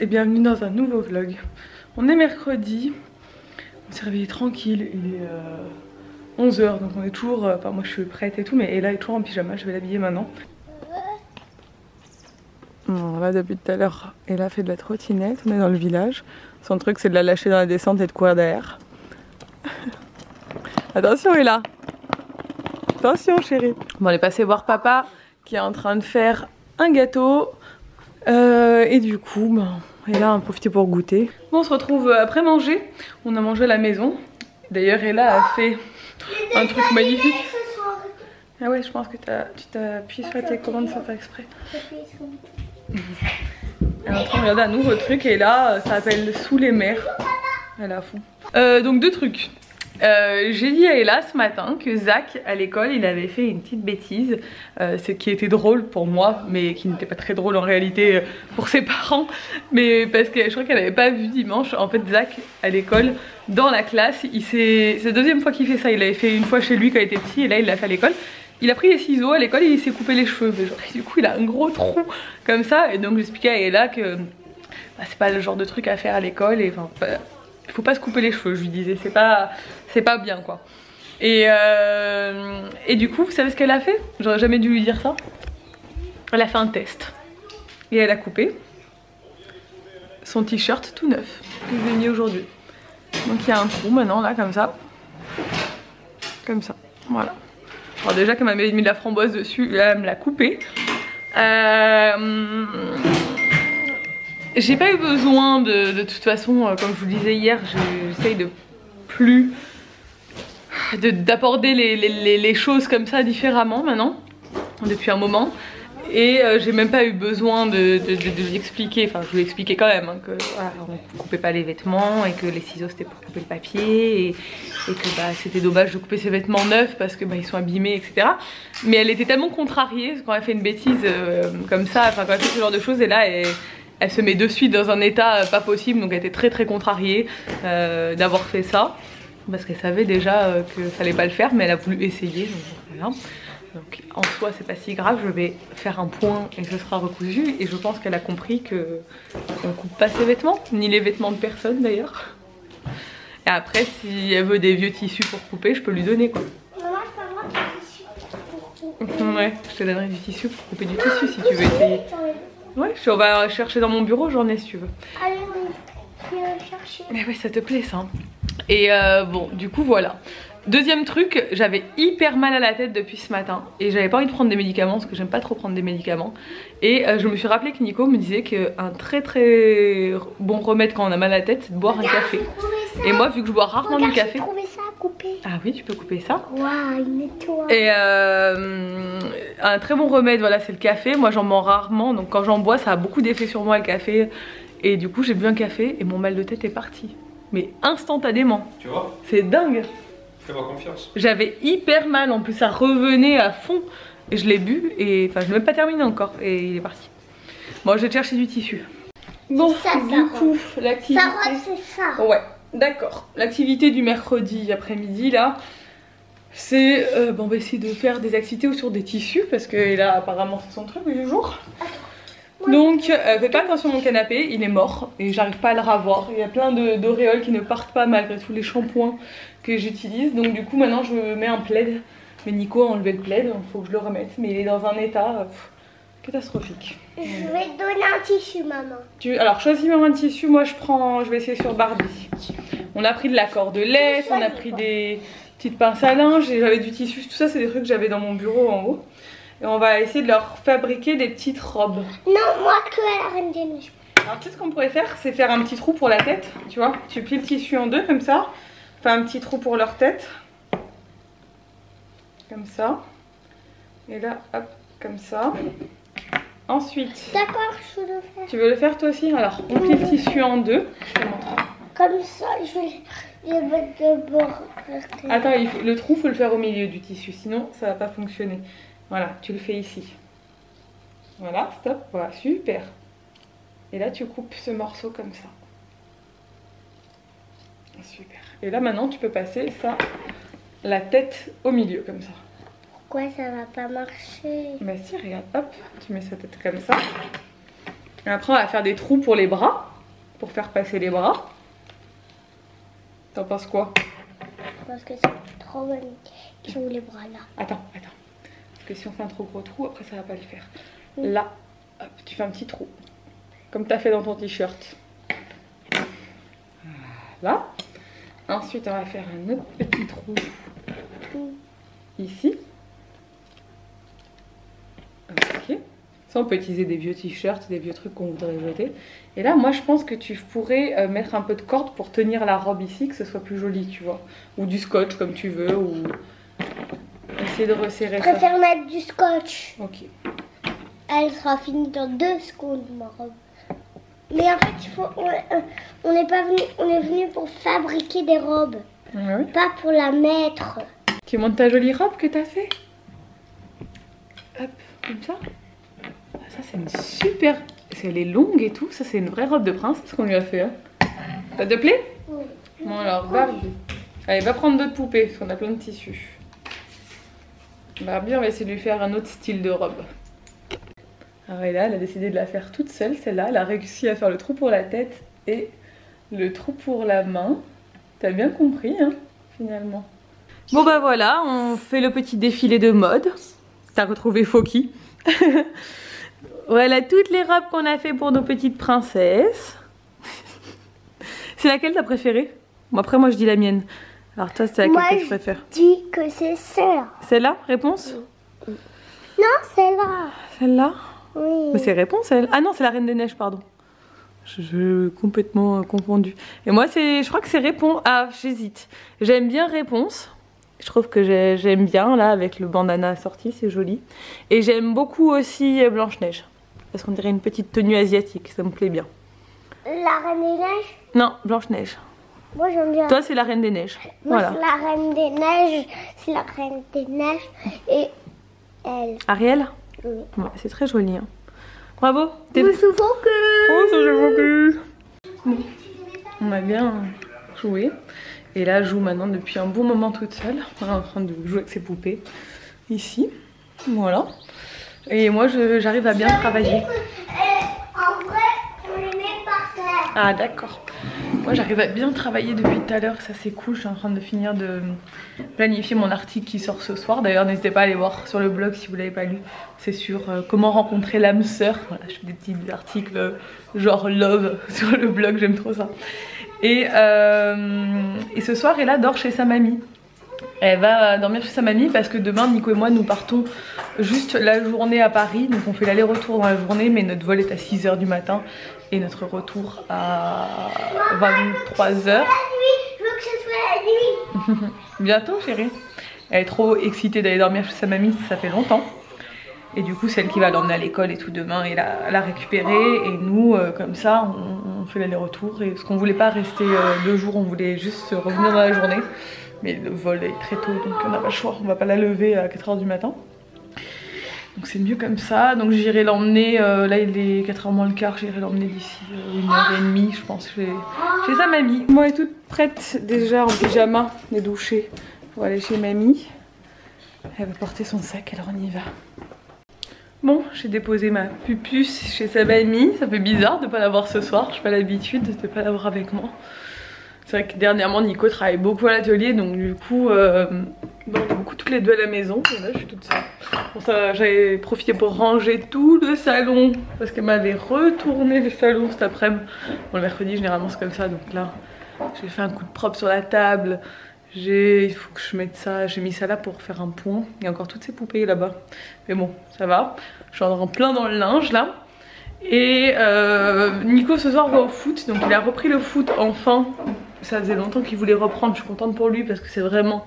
et bienvenue dans un nouveau vlog. On est mercredi, on s'est réveillé tranquille, il est 11 h donc on est toujours, enfin moi je suis prête et tout, mais Ella est toujours en pyjama, je vais l'habiller maintenant. Bon, là depuis tout à l'heure, Ella fait de la trottinette, on est dans le village. Son truc c'est de la lâcher dans la descente et de courir derrière. Attention Ella, attention chérie. Bon, on est passé voir papa qui est en train de faire un gâteau. Et du coup, ben, Ella a profité pour goûter. Bon, on se retrouve après manger. On a mangé à la maison. D'ailleurs, Ella a fait un truc magnifique. Ah ouais, je pense que tu t'as appuyé sur la télécommande sans faire exprès. Elle est en train de regarder un nouveau truc et là, ça s'appelle Sous les mers. Elle est à fond. Donc deux trucs. J'ai dit à Ella ce matin que Zach à l'école il avait fait une petite bêtise, ce qui était drôle pour moi mais qui n'était pas très drôle en réalité pour ses parents, mais parce que je crois qu'elle n'avait pas vu dimanche. En fait Zach à l'école dans la classe, c'est la deuxième fois qu'il fait ça. Il l'avait fait une fois chez lui quand il était petit et là il l'a fait à l'école. Il a pris les ciseaux à l'école et il s'est coupé les cheveux, mais genre, du coup il a un gros trou comme ça et donc j'expliquais à Ella que bah, c'est pas le genre de truc à faire à l'école et enfin il faut pas se couper les cheveux, je lui disais, c'est pas bien quoi. Et du coup, vous savez ce qu'elle a fait? J'aurais jamais dû lui dire ça. Elle a fait un test. Et elle a coupé son t-shirt tout neuf que je lui ai mis aujourd'hui. Donc il y a un trou maintenant là comme ça. Comme ça, voilà. Alors déjà qu'elle m'avait mis de la framboise dessus, là elle me l'a coupé. J'ai pas eu besoin de toute façon, comme je vous le disais hier, j'essaye de plus d'aborder les choses comme ça différemment maintenant, depuis un moment. Et j'ai même pas eu besoin de lui expliquer, enfin je lui ai expliqué quand même, hein, que voilà, on coupait pas les vêtements et que les ciseaux c'était pour couper le papier et que bah, c'était dommage de couper ses vêtements neufs parce que bah, ils sont abîmés, etc. Mais elle était tellement contrariée quand elle fait une bêtise comme ça, enfin quand elle fait ce genre de choses, et là elle se met de suite dans un état pas possible, donc elle était très contrariée d'avoir fait ça. Parce qu'elle savait déjà que fallait pas le faire, mais elle a voulu essayer, donc voilà. Donc en soi c'est pas si grave, je vais faire un point et ce sera recousu. Et je pense qu'elle a compris que on coupe pas ses vêtements, ni les vêtements de personne d'ailleurs. Et après si elle veut des vieux tissus pour couper, je peux lui donner quoi. Maman, je peux avoir du tissu pour couper. Ouais, je te donnerai du tissu pour couper du tissu si tu veux essayer. Ouais, on va chercher dans mon bureau, j'en ai si tu veux. Allez, je vais chercher. Mais ouais, ça te plaît ça. Et bon, du coup voilà. Deuxième truc, j'avais hyper mal à la tête depuis ce matin et j'avais pas envie de prendre des médicaments parce que j'aime pas trop prendre des médicaments. Et je me suis rappelé que Nico me disait qu'un très bon remède quand on a mal à la tête c'est de boire un café. Et moi vu que je bois rarement du café... J'ai trouvé ça à couper. Ah oui, tu peux couper ça. Waouh, il nettoie. Et un très bon remède, voilà, c'est le café. Moi j'en bois rarement, donc quand j'en bois ça a beaucoup d'effet sur moi le café. Et du coup j'ai bu un café et mon mal de tête est parti. Mais instantanément. Tu vois? C'est dingue. Fais-moi confiance. J'avais hyper mal, en plus ça revenait à fond. Et je l'ai bu et enfin je l'ai même pas terminé encore et il est parti. Bon, je vais te chercher du tissu. Bon, ça, du coup, l'activité... Ça, c'est ça. Ouais, d'accord. L'activité du mercredi après-midi là, c'est... bon, on va essayer de faire des activités autour des tissus parce que là apparemment c'est son truc du jour. Donc fais pas attention à mon canapé, il est mort et j'arrive pas à le ravoir. Il y a plein d'auréoles qui ne partent pas malgré tous les shampoings que j'utilise. Donc du coup maintenant je mets un plaid. Mais Nico a enlevé le plaid, donc faut que je le remette. Mais il est dans un état catastrophique. Je vais te donner un tissu, maman. Alors choisis-moi un tissu, moi je vais essayer sur Barbie. On a pris de la cordelette, on a pris des petites pinces à linge et j'avais du tissu. Tout ça c'est des trucs que j'avais dans mon bureau en haut. Et on va essayer de leur fabriquer des petites robes. Non, moi que la reine des neiges. Alors tu sais ce qu'on pourrait faire, c'est faire un petit trou pour la tête, tu vois. Tu plies le tissu en deux comme ça. Fais un petit trou pour leur tête. Comme ça. Et là, hop, comme ça. Ensuite... D'accord, je veux le faire. Tu veux le faire toi aussi? Alors, on plie le tissu en deux. Je te montre. Comme ça, je vais mettre de bord. Attends, le trou, faut le faire au milieu du tissu, sinon ça va pas fonctionner. Voilà, tu le fais ici. Voilà, stop, voilà, super. Et là, tu coupes ce morceau comme ça. Super. Et là, maintenant, tu peux passer ça, la tête au milieu, comme ça. Pourquoi ça va pas marcher? Bah si, regarde, hop, tu mets sa tête comme ça. Et après on va faire des trous pour les bras, pour faire passer les bras. T'en penses quoi? Parce que c'est trop bonne qui ont les bras là. Attends. Parce que si on fait un trop gros trou, après ça va pas le faire. Là, hop, tu fais un petit trou. Comme tu as fait dans ton t-shirt. Là. Ensuite, on va faire un autre petit trou. Ici. Ok. Ça, on peut utiliser des vieux t-shirts, des vieux trucs qu'on voudrait jeter. Et là, moi, je pense que tu pourrais mettre un peu de corde pour tenir la robe ici, que ce soit plus joli, tu vois. Ou du scotch, comme tu veux, ou essayer de resserrer ça. Je préfère mettre du scotch. Ok. Elle sera finie dans 2 secondes, ma robe. Mais en fait, on est venu pour fabriquer des robes, Ouais. pas pour la mettre. Tu montes ta jolie robe que t'as fait. Hop, comme ça. Ah, ça c'est une super... Elle est longue et tout. Ça c'est une vraie robe de princesse qu'on lui a fait. Hein. Ça te plaît? Oui. Bon alors Barbie. Allez, va prendre d'autres poupées parce qu'on a plein de tissus. Barbie, on va essayer de lui faire un autre style de robe. Alors et là, elle a décidé de la faire toute seule, celle-là. Elle a réussi à faire le trou pour la tête et le trou pour la main. T'as bien compris, hein, finalement. Bon bah voilà, on fait le petit défilé de mode. T'as retrouvé Foki. Voilà toutes les robes qu'on a fait pour nos petites princesses. C'est laquelle t'as préférée? Bon, après moi je dis la mienne. Alors toi c'est laquelle que tu préfères? Je dis que c'est celle-là. Celle-là, réponse? Non, celle-là. Celle-là? Oui. Mais c'est réponse elle. Ah non, c'est la Reine des Neiges, pardon. Je complètement confondu. Et moi je crois que c'est réponse. Ah, j'hésite. J'aime bien réponse. Je trouve que j'aime bien là avec le bandana sorti, c'est joli. Et j'aime beaucoup aussi Blanche-Neige. Parce qu'on dirait une petite tenue asiatique, ça me plaît bien. La Reine des Neiges? Non, Blanche-Neige. Moi j'aime bien. Toi c'est la Reine des Neiges. Moi Voilà. c'est la Reine des Neiges. C'est la Reine des Neiges. Et elle. Ariel? Oui. Ouais, c'est très joli. Hein. Bravo. Je me souviens que... Oh, ça j'ai beaucoup. Bon. On a bien joué. Et là, je joue maintenant depuis un bon moment toute seule. On est en train de jouer avec ses poupées. Ici. Voilà. Et moi, j'arrive à bien travailler. En vrai, on les met par terre. Ah, d'accord. Moi, j'arrive à bien travailler depuis tout à l'heure. Ça, c'est cool. Je suis en train de finir de planifier mon article qui sort ce soir. D'ailleurs, n'hésitez pas à aller voir sur le blog si vous ne l'avez pas lu. C'est sur comment rencontrer l'âme sœur. Voilà, je fais des petits articles genre love sur le blog. J'aime trop ça. Et ce soir, Ella dort chez sa mamie. Elle va dormir chez sa mamie parce que demain, Nico et moi, nous partons juste la journée à Paris. Donc on fait l'aller-retour dans la journée, mais notre vol est à 6 h du matin et notre retour à 23 h. Je veux que ce soit la nuit. Bientôt, chérie. Elle est trop excitée d'aller dormir chez sa mamie, ça fait longtemps. Et du coup, c'est elle qui va l'emmener à l'école et tout demain et la récupérer. Et nous, comme ça, on fait l'aller-retour. Et parce qu'on voulait pas rester 2 jours, on voulait juste revenir dans la journée. Mais le vol est très tôt, donc on n'a pas le choix. On va pas la lever à 4 h du matin. Donc c'est mieux comme ça. Donc j'irai l'emmener, là il est 4 h moins le quart, j'irai l'emmener d'ici 1h30, je pense, chez sa mamie. Moi, elle est toute prête déjà en pyjama, elle est douchée pour aller chez mamie. Elle va porter son sac, alors on y va. Bon, j'ai déposé ma pupuce chez sa mamie. Ça fait bizarre de ne pas l'avoir ce soir. Je n'ai pas l'habitude de ne pas l'avoir avec moi. C'est vrai que dernièrement, Nico travaille beaucoup à l'atelier. Donc du coup, on est beaucoup toutes les deux à la maison. Et là, je suis toute seule. Pour ça, j'avais profité pour ranger tout le salon. Parce qu'elle m'avait retourné le salon cet après-midi. Bon, le mercredi, généralement, c'est comme ça. Donc là, j'ai fait un coup de propre sur la table. Il faut que je mette ça, j'ai mis ça là pour faire un point. Il y a encore toutes ces poupées là-bas. Mais bon, ça va. Je suis en plein dans le linge là. Et Nico ce soir va au foot. Donc il a repris le foot enfin. Ça faisait longtemps qu'il voulait reprendre. Je suis contente pour lui parce que c'est vraiment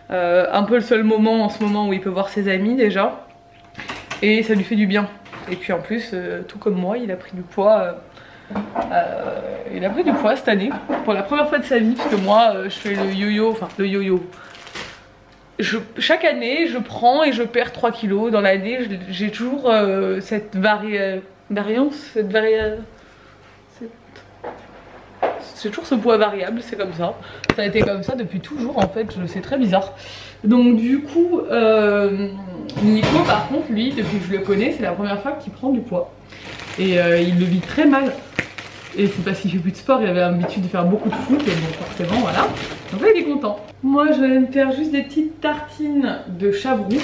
un peu le seul moment en ce moment où il peut voir ses amis déjà. Et ça lui fait du bien. Et puis en plus, tout comme moi, il a pris du poids. Il a pris du poids cette année pour la première fois de sa vie parce que moi je fais le yo-yo, enfin le yo-yo. Chaque année je prends et je perds 3 kilos dans l'année, j'ai toujours cette variance, je j'ai toujours ce poids variable, c'est comme ça. Ça a été comme ça depuis toujours en fait, c'est très bizarre. Donc du coup, Nico par contre, lui, depuis que je le connais, c'est la première fois qu'il prend du poids. Et il le vit très mal. Et c'est parce qu'il fait plus de sport, il avait l'habitude de faire beaucoup de foot, et bon forcément voilà. Donc là il est content. Moi je vais me faire juste des petites tartines de chavroux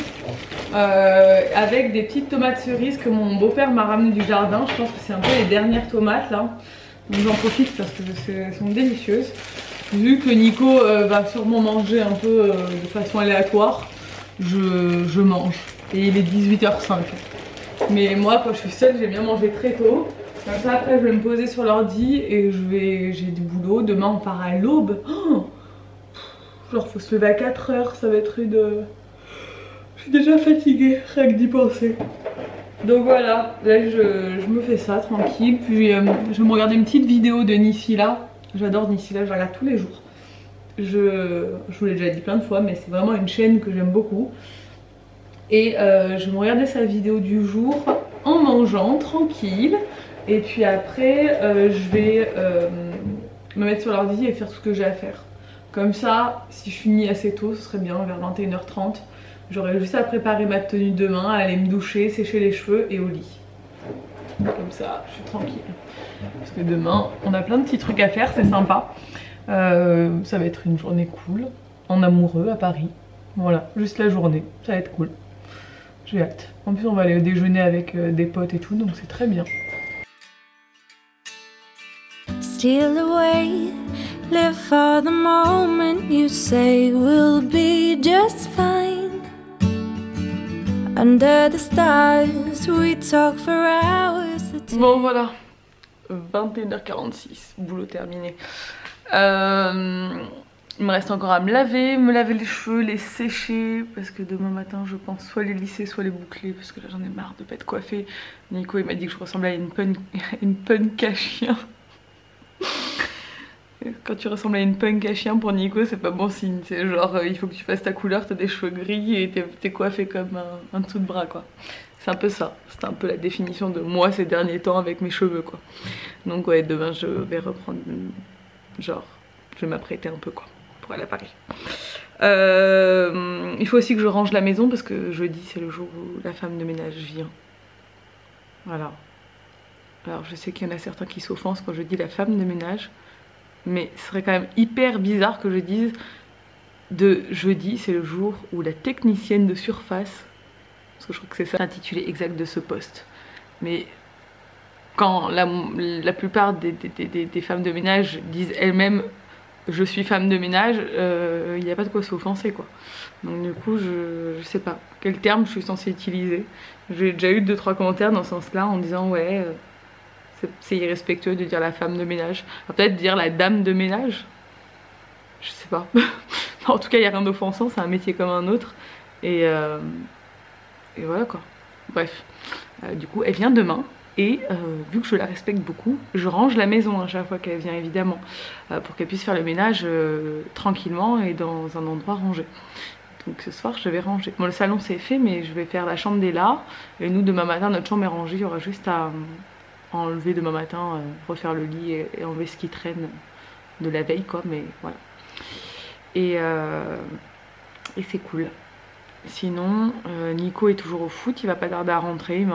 avec des petites tomates cerises que mon beau-père m'a ramené du jardin. Je pense que c'est un peu les dernières tomates là. Donc j'en profite parce que elles sont délicieuses. Vu que Nico va sûrement manger un peu de façon aléatoire, je mange. Et il est 18h05. Mais moi quand je suis seule j'aime bien manger très tôt. Comme ça après je vais me poser sur l'ordi et j'ai du boulot. Demain on part à l'aube. Oh, genre faut se lever à 4 h, ça va être une... Je suis déjà fatiguée rien que d'y penser. Donc voilà, là je me fais ça tranquille. Puis je vais me regarder une petite vidéo de Nisila. J'adore Nisila, je la regarde tous les jours. Je vous l'ai déjà dit plein de fois, mais c'est vraiment une chaîne que j'aime beaucoup. Et je vais me regarder sa vidéo du jour en mangeant tranquille. Et puis après je vais me mettre sur l'ordi et faire tout ce que j'ai à faire. Comme ça, si je finis assez tôt, ce serait bien, vers 21h30. J'aurai juste à préparer ma tenue demain, à aller me doucher, sécher les cheveux et au lit. Comme ça, je suis tranquille. Parce que demain, on a plein de petits trucs à faire, c'est sympa. Ça va être une journée cool, en amoureux à Paris. Voilà, juste la journée, ça va être cool. J'ai hâte. En plus, on va aller au déjeuner avec des potes et tout, donc c'est très bien. Steal away, live for the moment you say we'll be just fine. Under the stars, we talk for hours. Bon voilà, 21h46, boulot terminé. Il me reste encore à me laver les cheveux, les sécher. Parce que demain matin je pense soit les lisser, soit les boucler. Parce que là j'en ai marre de pas être coiffée. Nico il m'a dit que je ressemblais à une punk à chien. Quand tu ressembles à une punk à chien pour Nico c'est pas bon signe. C'est genre il faut que tu fasses ta couleur, t'as des cheveux gris et t'es coiffée comme un dessous de bras quoi. C'est un peu ça, c'est un peu la définition de moi ces derniers temps avec mes cheveux quoi. Donc ouais demain je vais reprendre, genre je vais m'apprêter un peu quoi pour aller à Paris. Il faut aussi que je range la maison parce que jeudi c'est le jour où la femme de ménage vient. Voilà. Alors je sais qu'il y en a certains qui s'offensent quand je dis la femme de ménage. Mais ce serait quand même hyper bizarre que je dise de jeudi, c'est le jour où la technicienne de surface, parce que je crois que c'est ça l'intitulé exact de ce poste. Mais quand la plupart des femmes de ménage disent elles-mêmes je suis femme de ménage, il n'y a pas de quoi s'offenser quoi. Donc du coup je sais pas quel terme je suis censée utiliser. J'ai déjà eu 2-3 commentaires dans ce sens là en disant ouais c'est irrespectueux de dire la femme de ménage. Peut-être dire la dame de ménage. Je sais pas. En tout cas, il n'y a rien d'offensant, c'est un métier comme un autre. Et voilà quoi. Bref. Du coup, elle vient demain. Et vu que je la respecte beaucoup, je range la maison à chaque fois qu'elle vient évidemment. Pour qu'elle puisse faire le ménage tranquillement et dans un endroit rangé. Donc ce soir, je vais ranger. Bon, le salon c'est fait, mais je vais faire la chambre d'Ella. Et nous, demain matin, notre chambre est rangée. Il y aura juste à enlever demain matin, refaire le lit et enlever ce qui traîne de la veille quoi, mais voilà. Et c'est cool. Sinon Nico est toujours au foot, il va pas tarder à rentrer.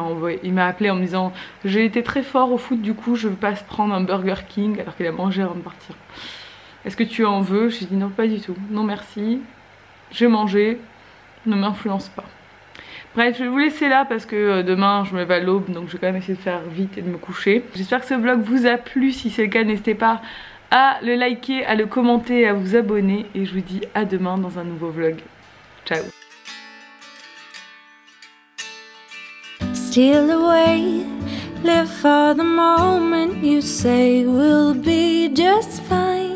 Il m'a appelé en me disant j'ai été très fort au foot, du coup je veux pas se prendre un Burger King alors qu'il a mangé avant de partir. Est-ce que tu en veux? J'ai dit non pas du tout, non merci, j'ai mangé, ne m'influence pas. Bref, je vais vous laisser là parce que demain je me lève à l'aube, donc je vais quand même essayer de faire vite et de me coucher. J'espère que ce vlog vous a plu, si c'est le cas n'hésitez pas à le liker, à le commenter et à vous abonner. Et je vous dis à demain dans un nouveau vlog. Ciao. Steal away, live for the moment you say we'll be just fine.